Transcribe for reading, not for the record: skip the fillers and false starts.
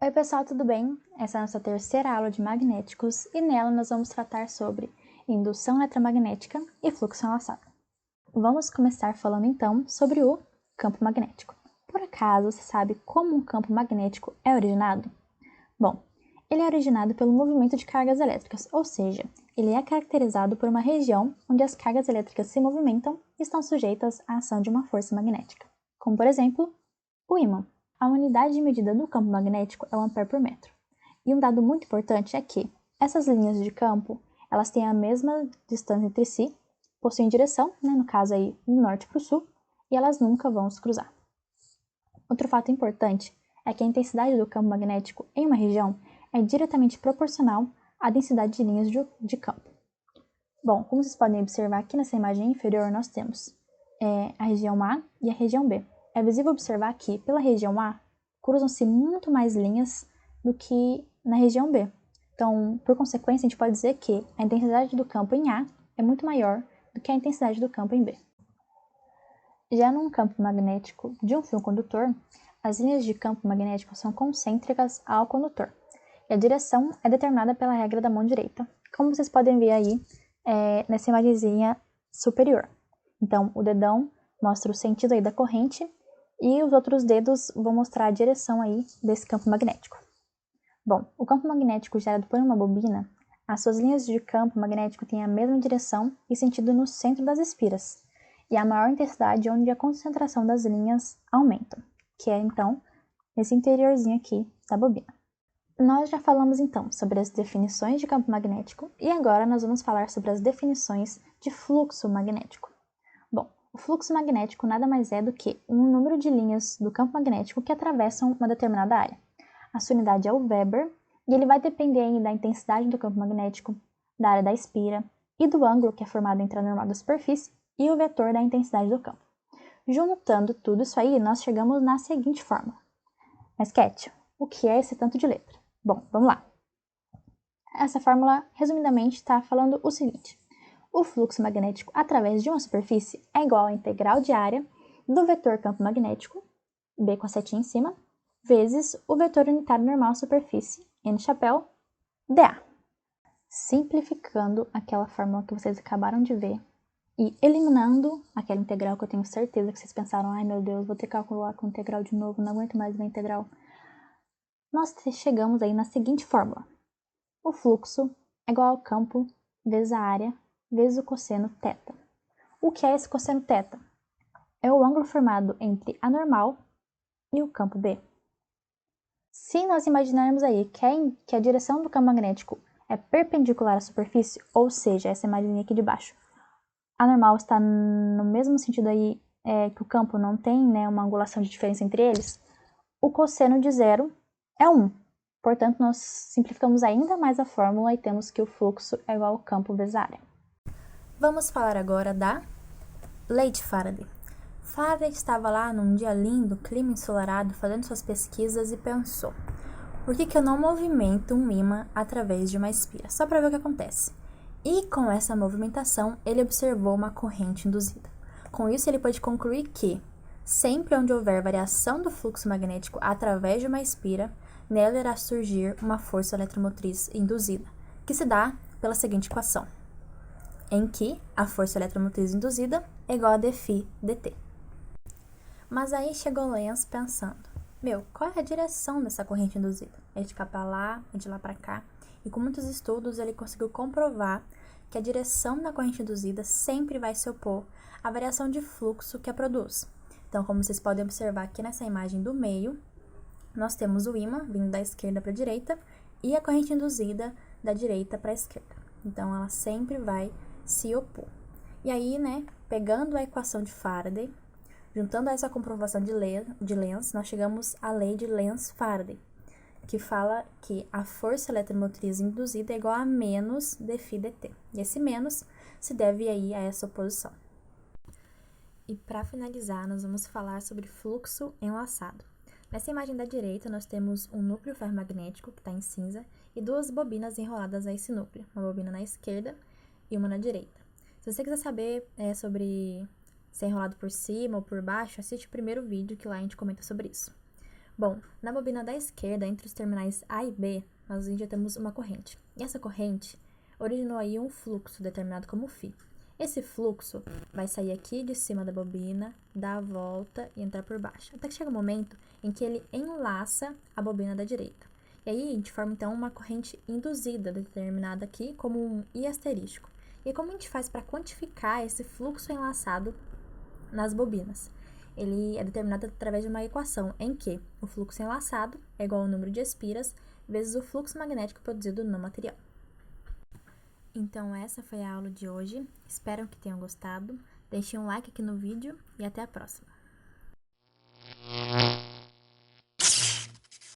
Oi pessoal, tudo bem? Essa é a nossa terceira aula de magnéticos e nela nós vamos tratar sobre indução eletromagnética e fluxo enlaçado. Vamos começar falando então sobre o campo magnético. Por acaso você sabe como um campo magnético é originado? Bom, ele é originado pelo movimento de cargas elétricas, ou seja, ele é caracterizado por uma região onde as cargas elétricas se movimentam e estão sujeitas à ação de uma força magnética, como por exemplo, o ímã. A unidade de medida do campo magnético é o ampere por metro. E um dado muito importante é que essas linhas de campo, elas têm a mesma distância entre si, possuem direção, no caso aí, do norte para o sul, e elas nunca vão se cruzar. Outro fato importante é que a intensidade do campo magnético em uma região é diretamente proporcional à densidade de linhas de campo. Bom, como vocês podem observar aqui nessa imagem inferior, nós temos a região A e a região B. É visível observar que, pela região A, cruzam-se muito mais linhas do que na região B. Então, por consequência, a gente pode dizer que a intensidade do campo em A é muito maior do que a intensidade do campo em B. Já num campo magnético de um fio condutor, as linhas de campo magnético são concêntricas ao condutor, e a direção é determinada pela regra da mão direita, como vocês podem ver aí nessa imagenzinha superior. Então, o dedão mostra o sentido aí da corrente e os outros dedos vão mostrar a direção aí desse campo magnético. Bom, o campo magnético gerado por uma bobina, as suas linhas de campo magnético têm a mesma direção e sentido no centro das espiras, e a maior intensidade onde a concentração das linhas aumenta, que é então nesse interiorzinho aqui da bobina. Nós já falamos então sobre as definições de campo magnético e agora nós vamos falar sobre as definições de fluxo magnético. Bom, o fluxo magnético nada mais é do que um número de linhas do campo magnético que atravessam uma determinada área. A sua unidade é o Weber e ele vai depender da intensidade do campo magnético, da área da espira e do ângulo que é formado entre a normal da superfície e o vetor da intensidade do campo. Juntando tudo isso aí, nós chegamos na seguinte fórmula. Mas, Cat, o que é esse tanto de letra? Bom, vamos lá. Essa fórmula, resumidamente, está falando o seguinte. O fluxo magnético através de uma superfície é igual à integral de área do vetor campo magnético, B com a setinha em cima, vezes o vetor unitário normal superfície, N chapéu, dA. Simplificando aquela fórmula que vocês acabaram de ver e eliminando aquela integral que eu tenho certeza que vocês pensaram, ai meu Deus, vou ter que calcular com integral de novo, não aguento mais ver a integral. Nós chegamos aí na seguinte fórmula. O fluxo é igual ao campo vezes a área vezes o cosseno θ. O que é esse cosseno θ? É o ângulo formado entre a normal e o campo B. Se nós imaginarmos aí que a direção do campo magnético é perpendicular à superfície, ou seja, essa imagem aqui de baixo, a normal está no mesmo sentido aí que o campo não tem uma angulação de diferença entre eles, o cosseno de zero é 1. Portanto, nós simplificamos ainda mais a fórmula e temos que o fluxo é igual ao campo vezes a área. Vamos falar agora da lei de Faraday. Faraday estava lá num dia lindo, clima ensolarado, fazendo suas pesquisas e pensou: por que eu não movimento um ímã através de uma espira? Só para ver o que acontece. E com essa movimentação, ele observou uma corrente induzida. Com isso, ele pôde concluir que, sempre onde houver variação do fluxo magnético através de uma espira, nela irá surgir uma força eletromotriz induzida, que se dá pela seguinte equação, em que a força eletromotriz induzida é igual a dφ dt. Mas aí chegou Lenz pensando, qual é a direção dessa corrente induzida? É de cá para lá, é de lá para cá? E com muitos estudos ele conseguiu comprovar que a direção da corrente induzida sempre vai se opor à variação de fluxo que a produz. Então, como vocês podem observar aqui nessa imagem do meio, nós temos o ímã vindo da esquerda para a direita e a corrente induzida da direita para a esquerda. Então, ela sempre vai se opor. E aí, pegando a equação de Faraday, juntando a essa comprovação de Lenz, nós chegamos à lei de Lenz-Faraday, que fala que a força eletromotriz induzida é igual a menos dφ dt. E esse menos se deve aí a essa oposição. E para finalizar, nós vamos falar sobre fluxo enlaçado. Nessa imagem da direita, nós temos um núcleo ferromagnético, que está em cinza, e duas bobinas enroladas a esse núcleo, uma bobina na esquerda e uma na direita. Se você quiser saber sobre ser enrolado por cima ou por baixo, assiste o primeiro vídeo que lá a gente comenta sobre isso. Bom, na bobina da esquerda, entre os terminais A e B, nós injetamos uma corrente. E essa corrente originou aí um fluxo determinado como φ. Esse fluxo vai sair aqui de cima da bobina, dar a volta e entrar por baixo. Até que chega um momento em que ele enlaça a bobina da direita. E aí a gente forma então uma corrente induzida, determinada aqui como um I asterístico. E como a gente faz para quantificar esse fluxo enlaçado nas bobinas? Ele é determinado através de uma equação em que o fluxo enlaçado é igual ao número de espiras vezes o fluxo magnético produzido no material. Então essa foi a aula de hoje, espero que tenham gostado, deixem um like aqui no vídeo e até a próxima!